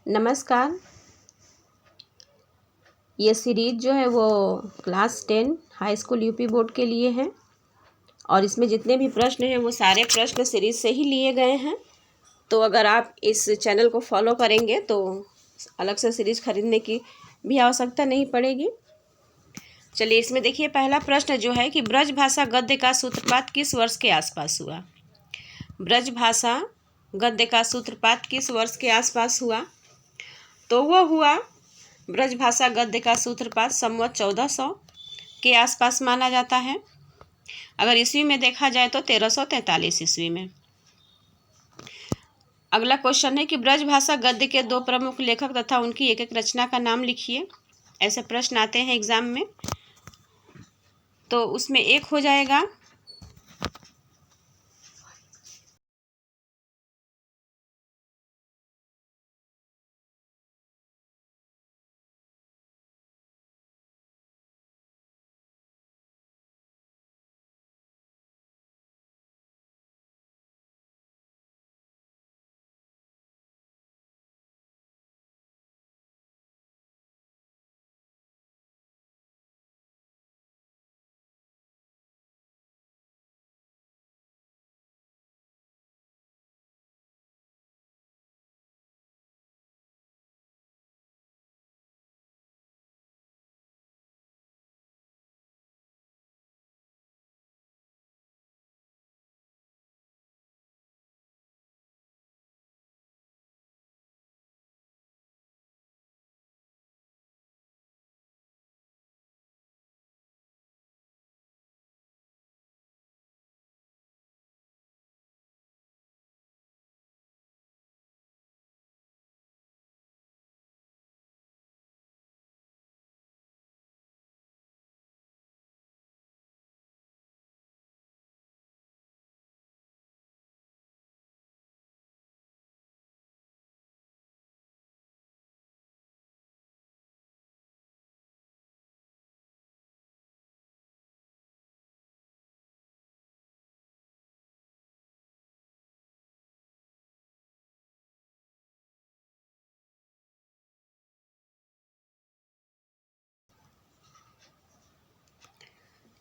नमस्कार। ये सीरीज़ जो है वो class 10 high school UP board के लिए है और इसमें जितने भी प्रश्न हैं वो सारे प्रश्न सीरीज़ से ही लिए गए हैं। तो अगर आप इस चैनल को फॉलो करेंगे तो अलग से सीरीज़ खरीदने की भी आवश्यकता नहीं पड़ेगी। चलिए, इसमें देखिए पहला प्रश्न जो है कि ब्रज भाषा गद्य का सूत्रपात किस वर्ष के आसपास हुआ। ब्रज भाषा गद्य का सूत्रपात किस वर्ष के आसपास हुआ? तो वह हुआ ब्रज भाषा गद्य का सूत्रपात संवत 1400 के आसपास माना जाता है। अगर ईस्वी में देखा जाए तो 1343 ईस्वी में। अगला क्वेश्चन है कि ब्रज भाषा गद्य के दो प्रमुख लेखक तथा उनकी एक एक रचना का नाम लिखिए। ऐसे प्रश्न आते हैं एग्जाम में, तो उसमें एक हो जाएगा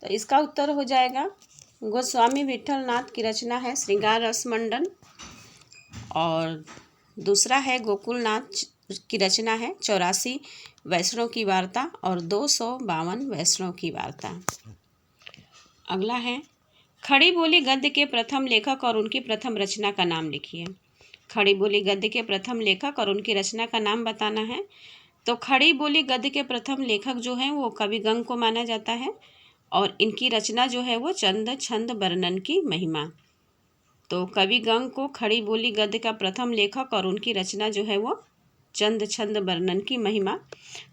तो इसका उत्तर हो जाएगा गोस्वामी विठल नाथ की रचना है श्रृंगार रस मंडन, और दूसरा है गोकुल नाथ की रचना है 84 वैष्णव की वार्ता और 252 वैष्णव की वार्ता। अगला है खड़ी बोली गद्य के प्रथम लेखक और उनकी प्रथम रचना का नाम लिखिए। खड़ी बोली गद्य के प्रथम लेखक और उनकी रचना का नाम बताना है। तो खड़ी बोली गद्य के प्रथम लेखक जो हैं वो कवि गंग को माना जाता है और इनकी रचना जो है वो चंद छंद वर्णन की महिमा। तो कवि गंग को खड़ी बोली गद्य का प्रथम लेखक और उनकी रचना जो है वो चंद छंद वर्णन की महिमा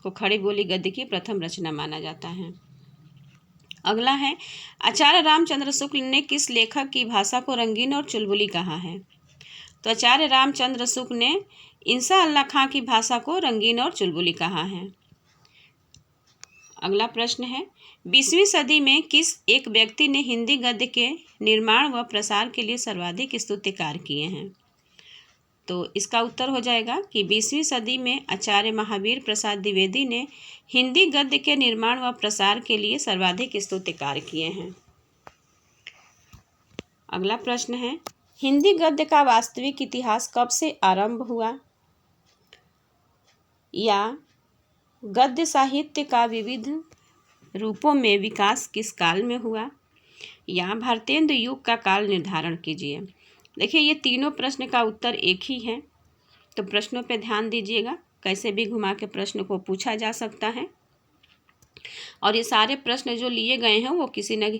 को खड़ी बोली गद्य की प्रथम रचना माना जाता है। अगला है आचार्य रामचंद्र शुक्ल ने किस लेखक की भाषा को रंगीन और चुलबुली कहा है। तो आचार्य रामचंद्र शुक्ल ने इंसा अल्लाह खां की भाषा को रंगीन और चुलबुली कहा है। अगला प्रश्न है 20वीं सदी में किस एक व्यक्ति ने हिंदी गद्य के निर्माण व प्रसार के लिए सर्वाधिक स्तुत्य कार्य किए हैं। तो इसका उत्तर हो जाएगा कि 20वीं सदी में आचार्य महावीर प्रसाद द्विवेदी ने हिंदी गद्य के निर्माण व प्रसार के लिए सर्वाधिक स्तुत्य कार्य किए हैं। अगला प्रश्न है हिंदी गद्य का वास्तविक इतिहास कब से आरंभ हुआ, या गद्य साहित्य का विविध रूपों में विकास किस काल में हुआ, या भारतेंदु युग का काल निर्धारण कीजिए। देखिए ये तीनों प्रश्न का उत्तर एक ही है, तो प्रश्नों पे ध्यान दीजिएगा, कैसे भी घुमा के प्रश्न को पूछा जा सकता है। और ये सारे प्रश्न जो लिए गए हैं वो किसी न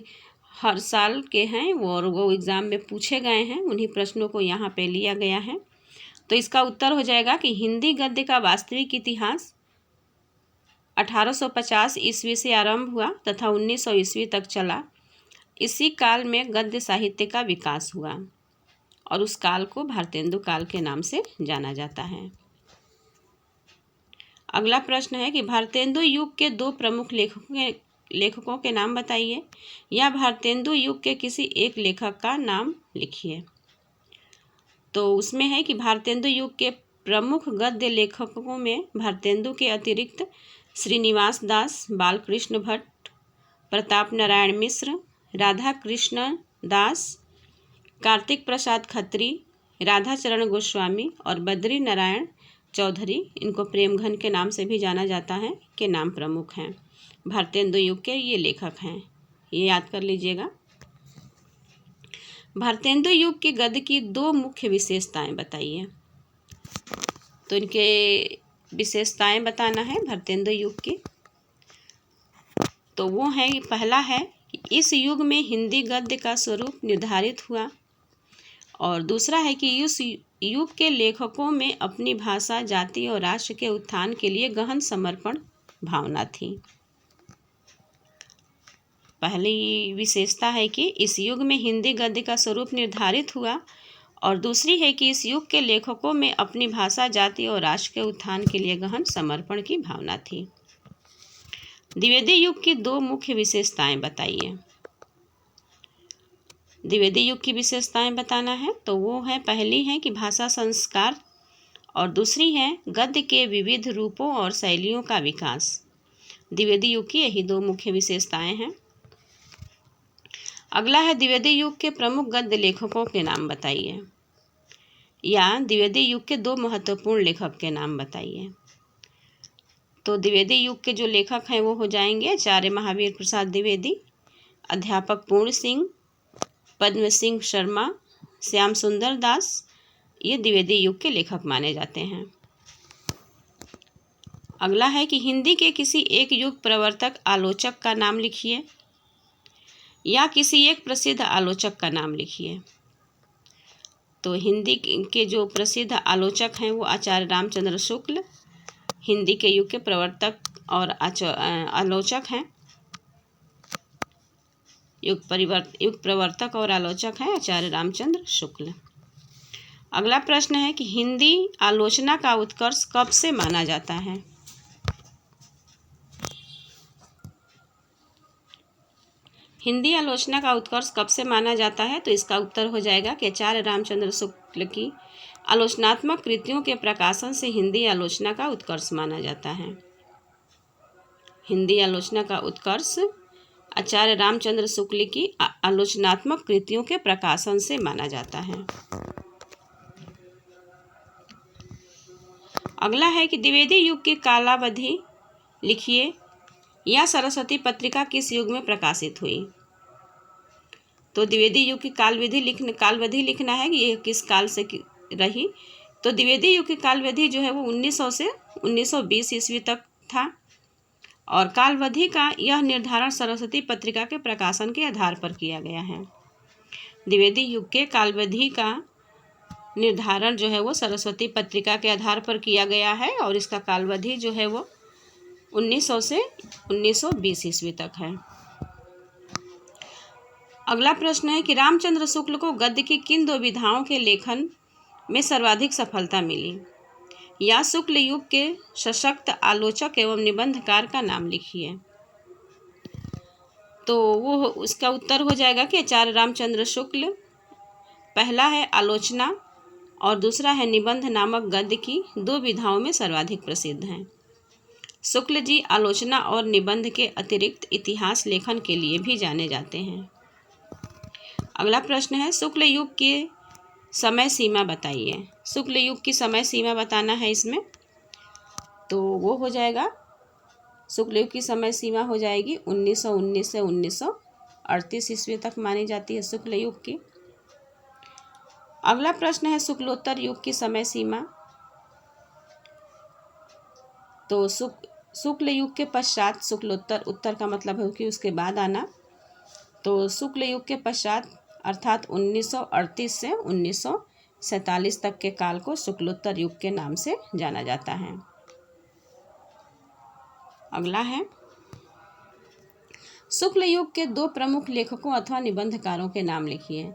हर साल के हैं और वो एग्ज़ाम में पूछे गए हैं, उन्हीं प्रश्नों को यहाँ पे लिया गया है। तो इसका उत्तर हो जाएगा कि हिंदी गद्य का वास्तविक इतिहास 1850 ईस्वी से आरंभ हुआ तथा 1900 ईस्वी तक चला। इसी काल में गद्य साहित्य का विकास हुआ और उस काल को भारतेंदु काल के नाम से जाना जाता है। अगला प्रश्न है कि भारतेंदु युग के दो प्रमुख लेखकों के नाम बताइए, या भारतेंदु युग के किसी एक लेखक का नाम लिखिए। तो उसमें है कि भारतेंदु युग के प्रमुख गद्य लेखकों में भारतेंदु के अतिरिक्त श्रीनिवास दास, बालकृष्ण भट्ट, प्रताप नारायण मिश्र, राधा कृष्ण दास, कार्तिक प्रसाद खत्री, राधाचरण गोस्वामी और बद्री नारायण चौधरी, इनको प्रेमघन के नाम से भी जाना जाता है, के नाम प्रमुख हैं। भारतेंदु युग के ये लेखक हैं, ये याद कर लीजिएगा। भारतेंदु युग के गद्य की दो मुख्य विशेषताएं बताइए। तो इनके विशेषताएं बताना है भारतेंदु युग की। तो वो है, पहला है कि इस युग में हिंदी गद्य का स्वरूप निर्धारित हुआ, और दूसरा है कि इस युग के लेखकों में अपनी भाषा, जाति और राष्ट्र के उत्थान के लिए गहन समर्पण भावना थी। पहली विशेषता है कि इस युग में हिंदी गद्य का स्वरूप निर्धारित हुआ, और दूसरी है कि इस युग के लेखकों में अपनी भाषा, जाति और राष्ट्र के उत्थान के लिए गहन समर्पण की भावना थी। द्विवेदी युग की दो मुख्य विशेषताएं बताइए। द्विवेदी युग की विशेषताएं बताना है, तो वो है, पहली है कि भाषा संस्कार, और दूसरी है गद्य के विविध रूपों और शैलियों का विकास। द्विवेदी युग की यही दो मुख्य विशेषताएं हैं। अगला है, द्विवेदी युग के प्रमुख गद्य लेखकों के नाम बताइए, या द्विवेदी युग के दो महत्वपूर्ण लेखक के नाम बताइए। तो द्विवेदी युग के जो लेखक हैं वो हो जाएंगे आचार्य महावीर प्रसाद द्विवेदी, अध्यापक पूर्ण सिंह, पद्म सिंह शर्मा, श्याम सुंदर दास, ये द्विवेदी युग के लेखक माने जाते हैं। अगला है कि हिंदी के किसी एक युग प्रवर्तक आलोचक का नाम लिखिए, या किसी एक प्रसिद्ध आलोचक का नाम लिखिए। तो हिंदी के जो प्रसिद्ध आलोचक हैं वो आचार्य रामचंद्र शुक्ल हिंदी के युग के प्रवर्तक और आलोचक हैं। युग प्रवर्तक और आलोचक हैं आचार्य रामचंद्र शुक्ल। अगला प्रश्न है कि हिंदी आलोचना का उत्कर्ष कब से माना जाता है। हिंदी आलोचना का उत्कर्ष कब से माना जाता है, तो इसका उत्तर हो जाएगा कि आचार्य रामचंद्र शुक्ल की आलोचनात्मक कृतियों के प्रकाशन से हिंदी आलोचना का उत्कर्ष माना जाता है। हिंदी आलोचना का उत्कर्ष आचार्य रामचंद्र शुक्ल की आलोचनात्मक कृतियों के प्रकाशन से माना जाता है। अगला है कि द्विवेदी युग की कालावधि लिखिए, या सरस्वती पत्रिका किस युग में प्रकाशित हुई। तो द्विवेदी युग की कालविधि लिखना है कि ये किस काल से रही। तो द्विवेदी युग की कालविधि जो है वो 1900 से 1920 ईस्वी तक था, और कालविधि का यह निर्धारण सरस्वती पत्रिका के प्रकाशन के आधार पर किया गया है। द्विवेदी युग के कालविधि का निर्धारण जो है वो सरस्वती पत्रिका के आधार पर किया गया है, और इसका कालविधि जो है वो 1900 से 1920 ईस्वी तक है। अगला प्रश्न है कि रामचंद्र शुक्ल को गद्य की किन दो विधाओं के लेखन में सर्वाधिक सफलता मिली, या शुक्ल युग के सशक्त आलोचक एवं निबंधकार का नाम लिखिए। तो वो उसका उत्तर हो जाएगा कि आचार्य रामचंद्र शुक्ल पहला है आलोचना और दूसरा है निबंध नामक गद्य की दो विधाओं में सर्वाधिक प्रसिद्ध हैं। शुक्ल जी आलोचना और निबंध के अतिरिक्त इतिहास लेखन के लिए भी जाने जाते हैं। अगला प्रश्न है, शुक्ल युग की समय सीमा बताइए। शुक्ल युग की समय सीमा बताना है इसमें, तो वो हो जाएगा, शुक्ल युग की समय सीमा हो जाएगी 1919 से 1938 ईस्वी तक मानी जाती है शुक्ल युग की। अगला प्रश्न है, शुक्लोत्तर युग की समय सीमा। तो शुक्ल युग के पश्चात, शुक्लोत्तर, उत्तर का मतलब है कि उसके बाद आना, तो शुक्ल युग के पश्चात अर्थात 1938 से 1947 तक के काल को शुक्लोत्तर युग के नाम से जाना जाता है। अगला है, शुक्ल युग के दो प्रमुख लेखकों अथवा निबंधकारों के नाम लिखिए।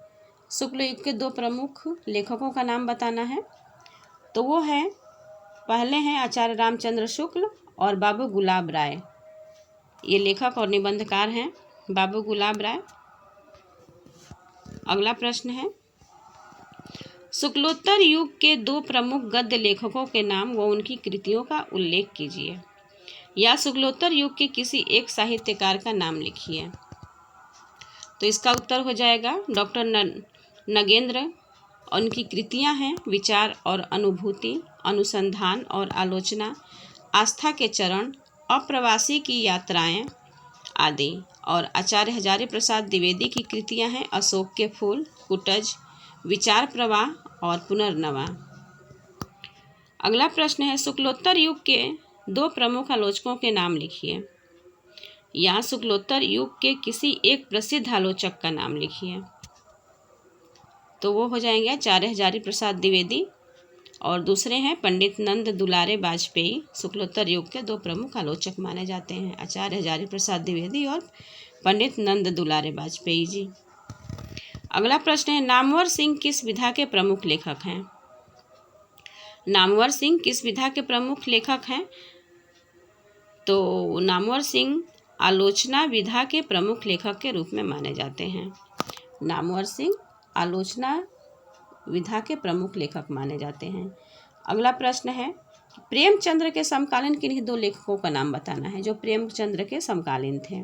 शुक्ल युग के दो प्रमुख लेखकों का नाम बताना है, तो वो है, पहले हैं आचार्य रामचंद्र शुक्ल और बाबू गुलाब राय। ये लेखक और निबंधकार हैं बाबू गुलाब राय। अगला प्रश्न है, शुक्लोत्तर युग के दो प्रमुख गद्य लेखकों के नाम व उनकी कृतियों का उल्लेख कीजिए, या शुक्लोत्तर युग के किसी एक साहित्यकार का नाम लिखिए। तो इसका उत्तर हो जाएगा डॉक्टर नगेंद्र। उनकी कृतियां हैं विचार और अनुभूति, अनुसंधान और आलोचना, आस्था के चरण, अप्रवासी की यात्राएं आदि। और आचार्य हजारी प्रसाद द्विवेदी की कृतियां हैं अशोक के फूल, कुटज, विचार प्रवाह और पुनर्नवा। अगला प्रश्न है शुक्लोत्तर युग के दो प्रमुख आलोचकों के नाम लिखिए, या शुक्लोत्तर युग के किसी एक प्रसिद्ध आलोचक का नाम लिखिए। तो वो हो जाएंगे आचार्य हजारी प्रसाद द्विवेदी और दूसरे हैं पंडित नंद दुलारे वाजपेयी। शुक्लोत्तर युग के दो प्रमुख आलोचक माने जाते हैं आचार्य हजारी प्रसाद द्विवेदी और पंडित नंद दुलारे वाजपेयी जी। अगला प्रश्न है नामवर सिंह किस विधा के प्रमुख लेखक हैं? नामवर सिंह किस विधा के प्रमुख लेखक हैं? तो नामवर सिंह आलोचना विधा के प्रमुख लेखक के रूप में माने जाते हैं। नामवर सिंह आलोचना विधा के प्रमुख लेखक माने जाते हैं। अगला प्रश्न है प्रेमचंद्र के समकालीन किन्हीं दो लेखकों का नाम बताना है जो प्रेमचंद्र के समकालीन थे।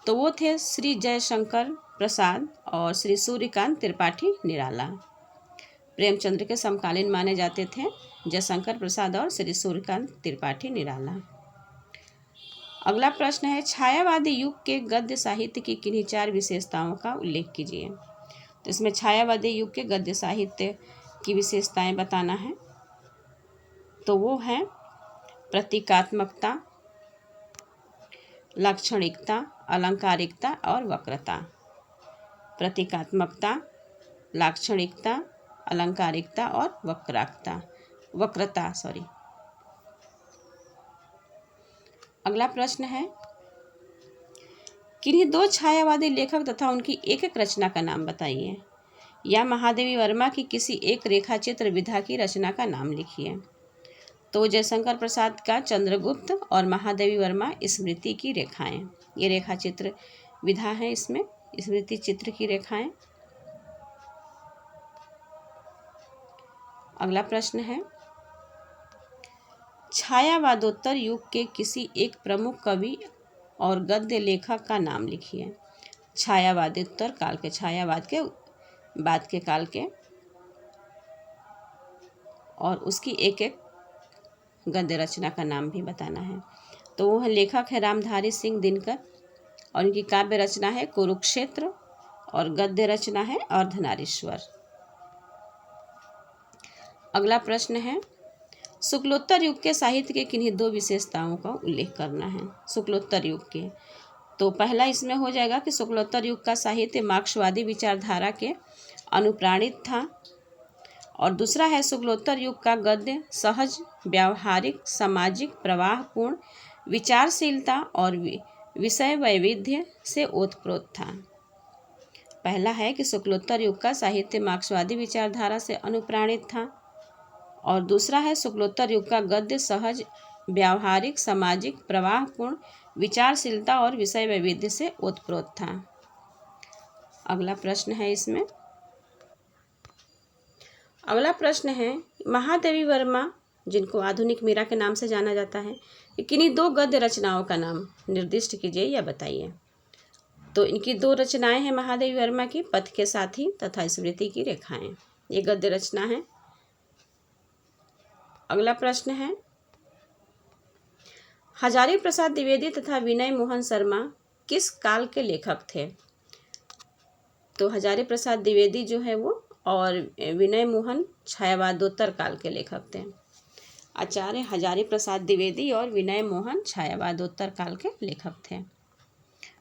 तो वो थे श्री जयशंकर प्रसाद और श्री सूर्यकांत त्रिपाठी निराला। प्रेमचंद्र के समकालीन माने जाते थे जयशंकर प्रसाद और श्री सूर्यकांत त्रिपाठी निराला। अगला प्रश्न है छायावादी युग के गद्य साहित्य की किन्हीं चार विशेषताओं का उल्लेख कीजिए। तो इसमें छायावादी युग के गद्य साहित्य की विशेषताएं बताना है। तो वो हैं प्रतीकात्मकता, लाक्षणिकता, अलंकारिकता और वक्रता। प्रतीकात्मकता, लाक्षणिकता, अलंकारिकता और वक्रता। अगला प्रश्न है किन्हीं दो छायावादी लेखक तथा उनकी एक एक रचना का नाम बताइए, या महादेवी वर्मा की किसी एक रेखाचित्र विधा की रचना का नाम लिखिए। तो जयशंकर प्रसाद का चंद्रगुप्त और महादेवी वर्मा स्मृति की रेखाएं, ये रेखाचित्र विधा है, इसमें स्मृति चित्र की रेखाएं। अगला प्रश्न है छायावादोत्तर युग के किसी एक प्रमुख कवि और गद्य लेखक का नाम लिखिए। छायावादोत्तर काल के, छायावाद के बाद के काल के, और उसकी एक एक गद्य रचना का नाम भी बताना है। तो वो लेखक है रामधारी सिंह दिनकर और उनकी काव्य रचना है कुरुक्षेत्र और गद्य रचना है अर्धनारीश्वर। अगला प्रश्न है शुक्लोत्तर युग के साहित्य के किन्हीं दो विशेषताओं का उल्लेख करना है। शुक्लोत्तर युग के, तो पहला इसमें हो जाएगा कि शुक्लोत्तर युग का साहित्य मार्क्सवादी विचारधारा के अनुप्राणित था, और दूसरा है शुक्लोत्तर युग का गद्य सहज, व्यावहारिक, सामाजिक, प्रवाहपूर्ण, विचारशीलता और विषय वैविध्य से ओतप्रोत था। पहला है कि शुक्लोत्तर युग का साहित्य मार्क्सवादी विचारधारा से अनुप्राणित था, और दूसरा है शुक्लोत्तर युग का गद्य सहज, व्यावहारिक, सामाजिक, प्रवाहपूर्ण, विचारशीलता और विषय वैविध्य से ओतप्रोत था। अगला प्रश्न है इसमें, अगला प्रश्न है महादेवी वर्मा जिनको आधुनिक मीरा के नाम से जाना जाता है, किन्हीं दो गद्य रचनाओं का नाम निर्दिष्ट कीजिए या बताइए। तो इनकी दो रचनाएं हैं महादेवी वर्मा की, पथ के साथी तथा स्मृति की रेखाएं, ये गद्य रचना है। अगला प्रश्न है हजारी प्रसाद द्विवेदी तथा विनय मोहन शर्मा किस काल के लेखक थे? तो हजारी प्रसाद द्विवेदी जो है वो और विनय मोहन छायावादोत्तर काल के लेखक थे। आचार्य हजारी प्रसाद द्विवेदी और विनय मोहन छायावादोत्तर काल के लेखक थे।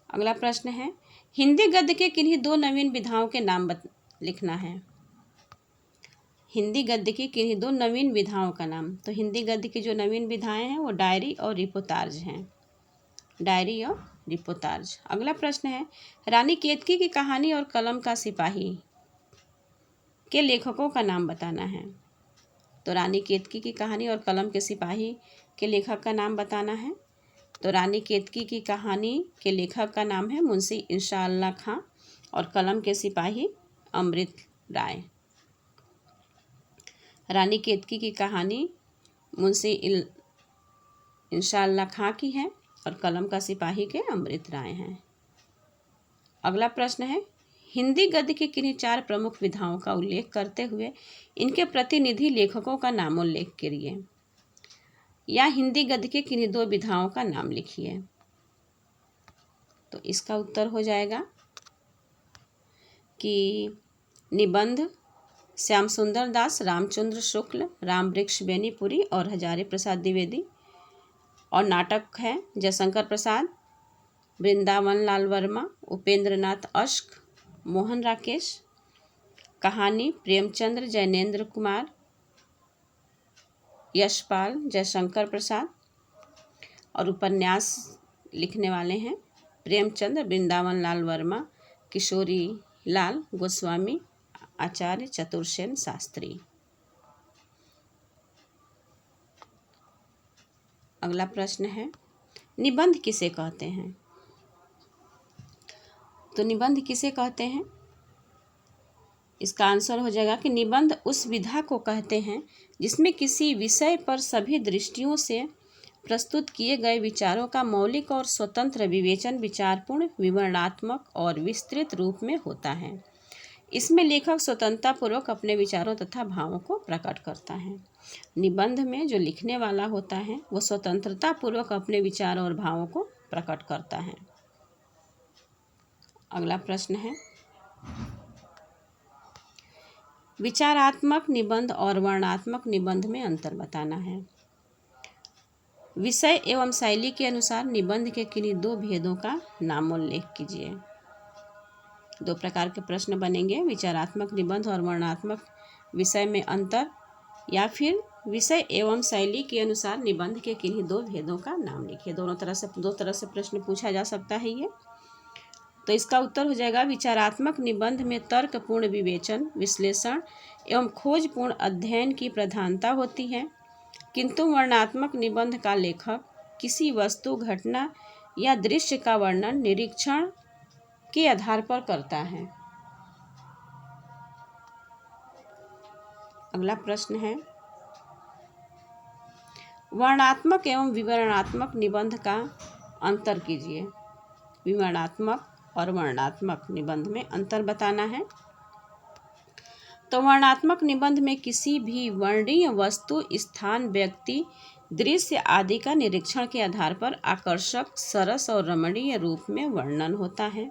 अगला प्रश्न है हिंदी गद्य के किन्हीं दो नवीन विधाओं के नाम लिखना है। हिंदी गद्य की किन्हीं दो नवीन विधाओं का नाम। तो हिंदी गद्य की जो नवीन विधाएं हैं वो डायरी और रिपोर्टाज हैं, डायरी और रिपोर्टाज। अगला प्रश्न है रानी केतकी की कहानी और कलम का सिपाही के लेखकों का नाम बताना है। तो रानी केतकी की कहानी और कलम के सिपाही के लेखक का नाम बताना है। तो रानी केतकी की कहानी के लेखक का नाम है मुंशी इंशाअल्लाह खां और कलम के सिपाही अमृत राय। रानी केतकी की कहानी मुंशी इंशाअल्लाह खां की है और कलम का सिपाही के अमृत राय हैं। अगला प्रश्न है, हिंदी गद्य की किन्हीं 4 प्रमुख विधाओं का उल्लेख करते हुए इनके प्रतिनिधि लेखकों का नामोल्लेख करिए, या हिंदी गद्य के किन्हीं 2 विधाओं का नाम लिखिए। तो इसका उत्तर हो जाएगा कि निबंध श्याम सुंदर दास, रामचंद्र शुक्ल, राम वृक्ष बेनीपुरी और हजारी प्रसाद द्विवेदी। और नाटक है जयशंकर प्रसाद, वृंदावन लाल वर्मा, उपेंद्र नाथ अश्क, मोहन राकेश। कहानी प्रेमचंद्र जैनेन्द्र कुमार, यशपाल जयशंकर प्रसाद। और उपन्यास लिखने वाले हैं प्रेमचंद्र, वृंदावन लाल वर्मा, किशोरी लाल गोस्वामी, आचार्य चतुर्सेन शास्त्री। अगला प्रश्न है, निबंध किसे कहते हैं? तो निबंध किसे कहते हैं? इसका आंसर हो जाएगा कि निबंध उस विधा को कहते हैं जिसमें किसी विषय पर सभी दृष्टियों से प्रस्तुत किए गए विचारों का मौलिक और स्वतंत्र विवेचन विचारपूर्ण, विवरणात्मक और विस्तृत रूप में होता है। इसमें लेखक स्वतंत्रतापूर्वक अपने विचारों तथा भावों को प्रकट करता है। निबंध में जो लिखने वाला होता है वो स्वतंत्रतापूर्वक अपने विचारों और भावों को प्रकट करता है। अगला प्रश्न है, विचारात्मक निबंध और वर्णनात्मक निबंध में अंतर बताना है। विषय एवं शैली के अनुसार निबंध के किन्हीं 2 भेदों का नामोल्लेख कीजिए। 2 प्रकार के प्रश्न बनेंगे, विचारात्मक निबंध और वर्णनात्मक विषय में अंतर, या फिर विषय एवं शैली के अनुसार निबंध के किन्हीं 2 भेदों का नाम लिखिए। 2 तरह से प्रश्न पूछा जा सकता है ये। तो इसका उत्तर हो जाएगा, विचारात्मक निबंध में तर्कपूर्ण विवेचन, विश्लेषण एवं खोजपूर्ण अध्ययन की प्रधानता होती है, किंतु वर्णनात्मक निबंध का लेखक किसी वस्तु, घटना या दृश्य का वर्णन निरीक्षण के आधार पर करता है। अगला प्रश्न है, वर्णनात्मक एवं विवरणात्मक निबंध का अंतर कीजिए। विवरणात्मक और वर्णनात्मक निबंध में अंतर बताना है। तो वर्णनात्मक निबंध में किसी भी वर्णनीय वस्तु, स्थान, व्यक्ति, दृश्य आदि का निरीक्षण के आधार पर आकर्षक, सरस और रमणीय रूप में वर्णन होता है।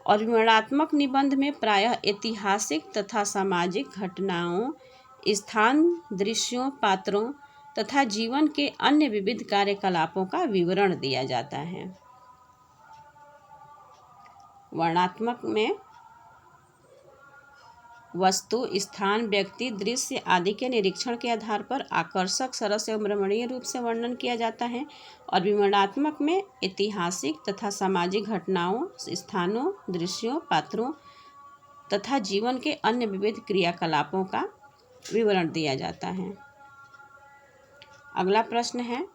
और विवरणात्मक निबंध में प्रायः ऐतिहासिक तथा सामाजिक घटनाओं, स्थान, दृश्यों, पात्रों तथा जीवन के अन्य विविध कार्यकलापों का विवरण दिया जाता है। वर्णनात्मक में वस्तु, स्थान, व्यक्ति, दृश्य आदि के निरीक्षण के आधार पर आकर्षक, सरस एवं रमणीय रूप से वर्णन किया जाता है। और विवरणात्मक में ऐतिहासिक तथा सामाजिक घटनाओं, स्थानों, दृश्यों, पात्रों तथा जीवन के अन्य विविध क्रियाकलापों का विवरण दिया जाता है। अगला प्रश्न है,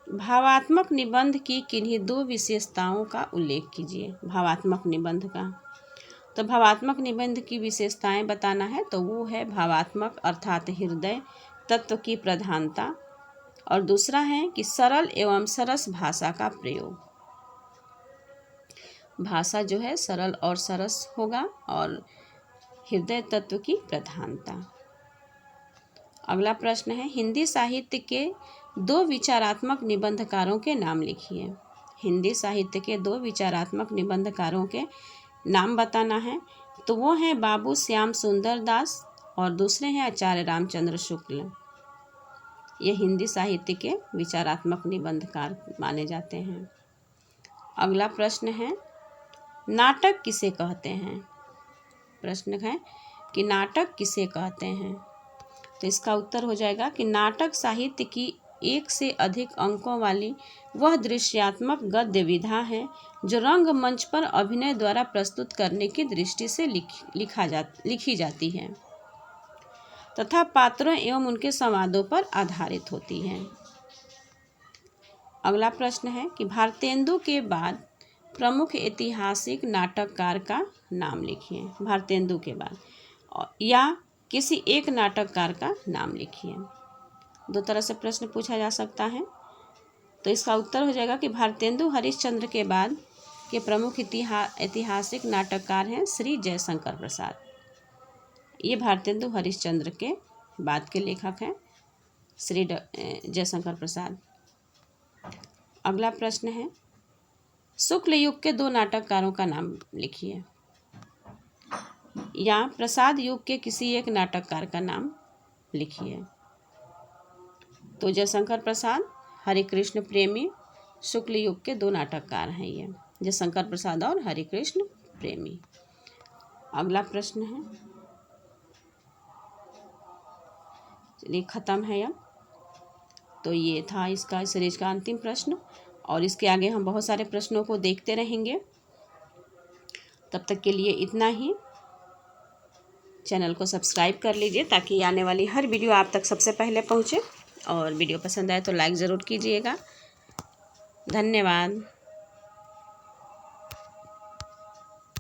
भावात्मक निबंध की किन्हीं 2 विशेषताओं का उल्लेख कीजिए। भावात्मक निबंध का, तो भावात्मक निबंध की विशेषताएं बताना है। तो वो है भावात्मक अर्थात हृदय तत्व की प्रधानता, और दूसरा है कि सरल एवं सरस भाषा का प्रयोग। भाषा जो है सरल और सरस होगा, और हृदय तत्व की प्रधानता। अगला प्रश्न है, हिंदी साहित्य के 2 विचारात्मक निबंधकारों के नाम लिखिए। हिंदी साहित्य के 2 विचारात्मक निबंधकारों के नाम बताना है। तो वो हैं बाबू श्याम सुंदर दास और दूसरे हैं आचार्य रामचंद्र शुक्ल। ये हिंदी साहित्य के विचारात्मक निबंधकार माने जाते हैं। अगला प्रश्न है, नाटक किसे कहते हैं? प्रश्न है कि नाटक किसे कहते हैं? तो इसका उत्तर हो जाएगा कि नाटक साहित्य की 1 से अधिक अंकों वाली वह दृश्यात्मक गद्य विधा है जो रंगमंच पर अभिनय द्वारा प्रस्तुत करने की दृष्टि से लिखी जाती है तथा पात्रों एवं उनके संवादों पर आधारित होती है। अगला प्रश्न है कि भारतेंदु के बाद प्रमुख ऐतिहासिक नाटककार का नाम लिखिए। भारतेंदु के बाद, या किसी एक नाटककार का नाम लिखिए। दो तरह से प्रश्न पूछा जा सकता है। तो इसका उत्तर हो जाएगा कि भारतेंदु हरिश्चंद्र के बाद के प्रमुख ऐतिहासिक नाटककार हैं श्री जयशंकर प्रसाद। ये भारतेंदु हरिश्चंद्र के बाद के लेखक हैं श्री जयशंकर प्रसाद। अगला प्रश्न है, शुक्ल युग के दो नाटककारों का नाम लिखिए। या प्रसाद युग के किसी एक नाटककार का नाम लिखिए। तो जयशंकर प्रसाद, हरिकृष्ण प्रेमी, शुक्ल युग के दो नाटककार हैं ये, जयशंकर प्रसाद और हरिकृष्ण प्रेमी। अगला प्रश्न है, चलिए ख़त्म है यह। तो ये था इसका सीरीज का अंतिम प्रश्न, और इसके आगे हम बहुत सारे प्रश्नों को देखते रहेंगे। तब तक के लिए इतना ही। चैनल को सब्सक्राइब कर लीजिए ताकि आने वाली हर वीडियो आप तक सबसे पहले पहुंचे, और वीडियो पसंद आए तो लाइक ज़रूर कीजिएगा। धन्यवाद।